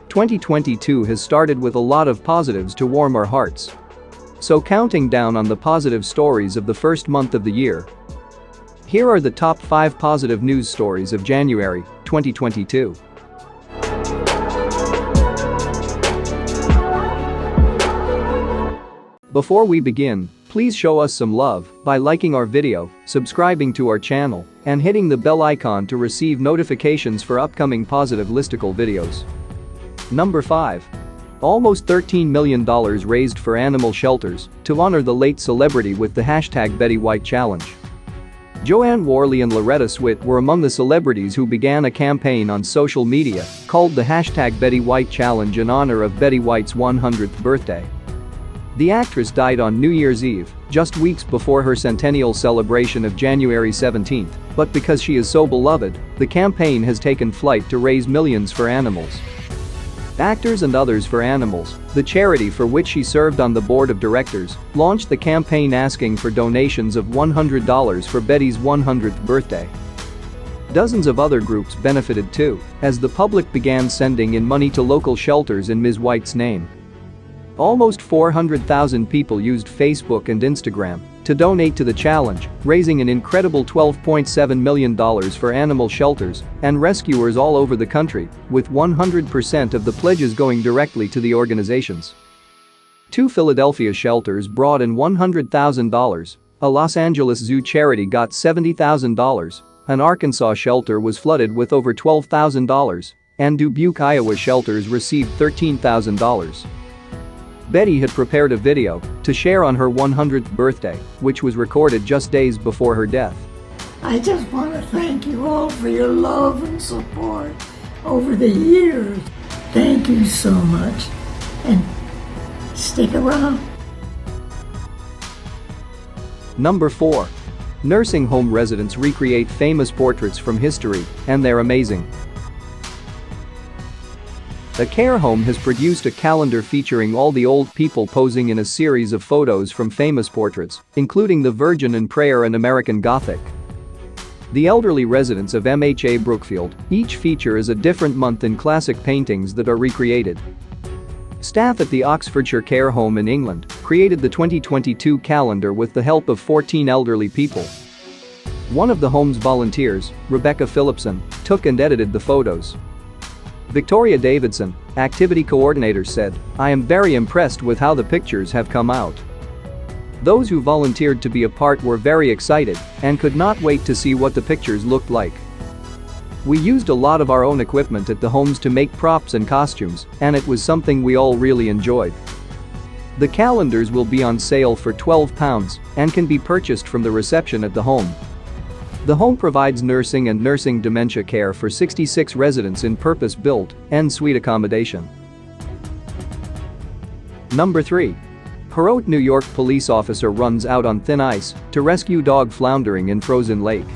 2022 has started with a lot of positives to warm our hearts. So counting down on the positive stories of the first month of the year. Here are the top 5 positive news stories of January 2022. Before we begin, please show us some love by liking our video, subscribing to our channel, and hitting the bell icon to receive notifications for upcoming positive listicle videos. Number 5. Almost $13 million raised for animal shelters to honor the late celebrity with the hashtag Betty White Challenge. Joanne Worley and Loretta Swit were among the celebrities who began a campaign on social media called the hashtag Betty White Challenge in honor of Betty White's 100th birthday. The actress died on New Year's Eve, just weeks before her centennial celebration of January 17th, but because she is so beloved, the campaign has taken flight to raise millions for animals. Actors and Others for Animals, the charity for which she served on the board of directors, launched the campaign asking for donations of $100 for Betty's 100th birthday. Dozens of other groups benefited too, as the public began sending in money to local shelters in Ms. White's name. Almost 400,000 people used Facebook and Instagram to donate to the challenge, raising an incredible $12.7 million for animal shelters and rescuers all over the country, with 100% of the pledges going directly to the organizations. 2 Philadelphia shelters brought in $100,000, a Los Angeles Zoo charity got $70,000, an Arkansas shelter was flooded with over $12,000, and Dubuque, Iowa shelters received $13,000. Betty had prepared a video to share on her 100th birthday, which was recorded just days before her death. I just want to thank you all for your love and support over the years. Thank you so much, and stick around. Number 4. Nursing home residents recreate famous portraits from history, and they're amazing. A care home has produced a calendar featuring all the old people posing in a series of photos from famous portraits, including the Virgin in Prayer and American Gothic. The elderly residents of MHA Brookfield each feature as a different month in classic paintings that are recreated. Staff at the Oxfordshire Care Home in England created the 2022 calendar with the help of 14 elderly people. One of the home's volunteers, Rebecca Phillipson, took and edited the photos. Victoria Davidson, activity coordinator, said, "I am very impressed with how the pictures have come out." Those who volunteered to be a part were very excited and could not wait to see what the pictures looked like. We used a lot of our own equipment at the homes to make props and costumes, and it was something we all really enjoyed. The calendars will be on sale for £12 and can be purchased from the reception at the home. The home provides nursing and nursing dementia care for 66 residents in purpose-built en-suite accommodation. Number 3. Heroic New York police officer runs out on thin ice to rescue dog floundering in frozen lake.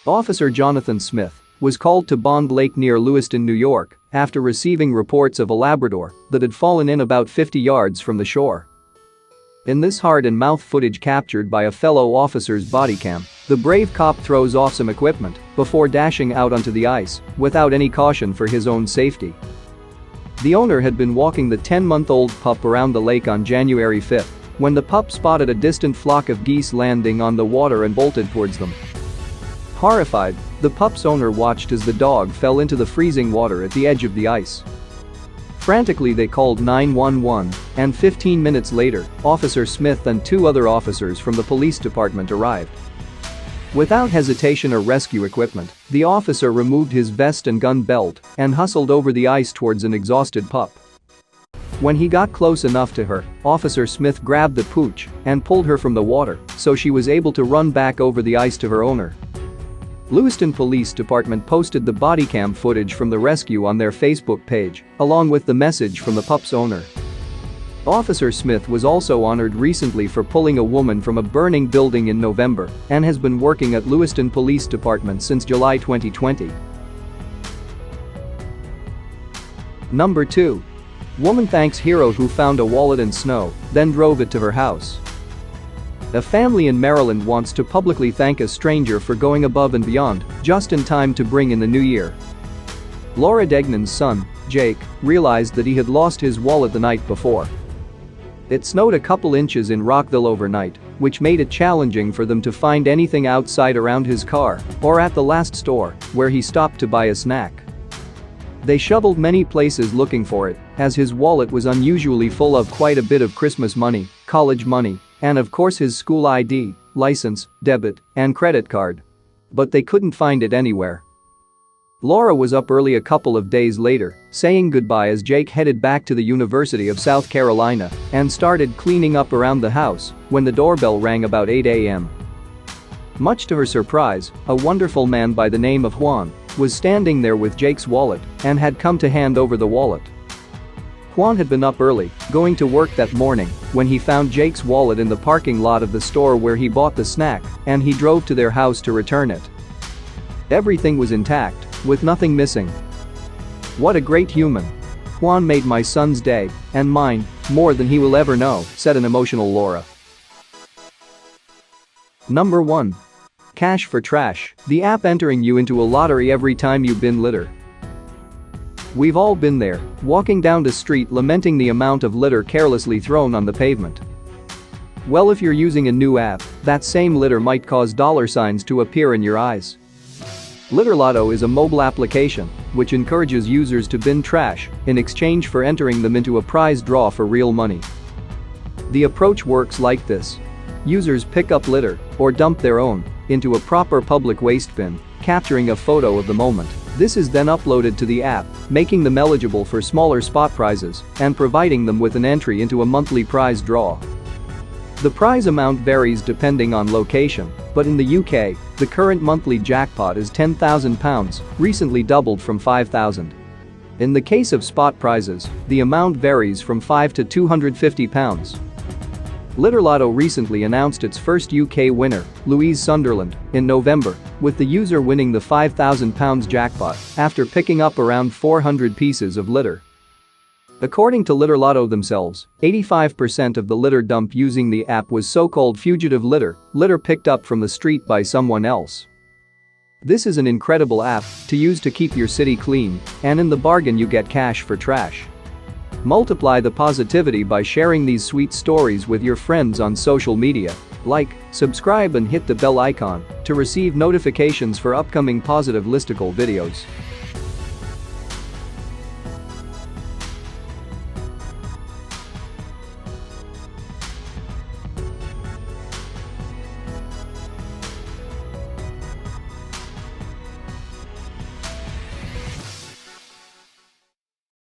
Officer Jonathan Smith was called to Bond Lake near Lewiston, New York, after receiving reports of a Labrador that had fallen in about 50 yards from the shore. In this heart-and-mouth footage captured by a fellow officer's body cam, the brave cop throws off some equipment before dashing out onto the ice without any caution for his own safety. The owner had been walking the 10-month-old pup around the lake on January 5 when the pup spotted a distant flock of geese landing on the water and bolted towards them. Horrified, the pup's owner watched as the dog fell into the freezing water at the edge of the ice. Frantically, they called 911, and 15 minutes later, Officer Smith and 2 other officers from the police department arrived. Without hesitation or rescue equipment, the officer removed his vest and gun belt and hustled over the ice towards an exhausted pup. When he got close enough to her, Officer Smith grabbed the pooch and pulled her from the water so she was able to run back over the ice to her owner. Lewiston Police Department posted the body cam footage from the rescue on their Facebook page, along with the message from the pup's owner. Officer Smith was also honored recently for pulling a woman from a burning building in November and has been working at Lewiston Police Department since July 2020. Number 2. Woman thanks hero who found a wallet in snow, then drove it to her house. A family in Maryland wants to publicly thank a stranger for going above and beyond, just in time to bring in the new year. Laura Degnan's son, Jake, realized that he had lost his wallet the night before. It snowed a couple inches in Rockville overnight, which made it challenging for them to find anything outside around his car or at the last store where he stopped to buy a snack. They shoveled many places looking for it, as his wallet was unusually full of quite a bit of Christmas money, college money, and of course his school ID, license, debit, and credit card. But they couldn't find it anywhere. Laura was up early a couple of days later, saying goodbye as Jake headed back to the University of South Carolina and started cleaning up around the house when the doorbell rang about 8 a.m. Much to her surprise, a wonderful man by the name of Juan was standing there with Jake's wallet and had come to hand over the wallet. Juan had been up early, going to work that morning, when he found Jake's wallet in the parking lot of the store where he bought the snack, and he drove to their house to return it. Everything was intact, with nothing missing. "What a great human. Juan made my son's day, and mine, more than he will ever know," said an emotional Laura. Number 1. Cash for Trash, the app entering you into a lottery every time you bin litter. We've all been there, walking down the street lamenting the amount of litter carelessly thrown on the pavement. Well, if you're using a new app, that same litter might cause dollar signs to appear in your eyes. Litterlotto is a mobile application which encourages users to bin trash in exchange for entering them into a prize draw for real money. The approach works like this. Users pick up litter, or dump their own, into a proper public waste bin, capturing a photo of the moment. This is then uploaded to the app, making them eligible for smaller spot prizes and providing them with an entry into a monthly prize draw. The prize amount varies depending on location, but in the UK, the current monthly jackpot is £10,000, recently doubled from £5,000. In the case of spot prizes, the amount varies from £5 to £250. Litterlotto recently announced its first UK winner, Louise Sunderland, in November, with the user winning the £5,000 jackpot after picking up around 400 pieces of litter. According to Litterlotto themselves, 85% of the litter dump using the app was so-called fugitive litter picked up from the street by someone else. This is an incredible app to use to keep your city clean, and in the bargain you get cash for trash. Multiply the positivity by sharing these sweet stories with your friends on social media. Like, subscribe and hit the bell icon to receive notifications for upcoming positive listicle videos.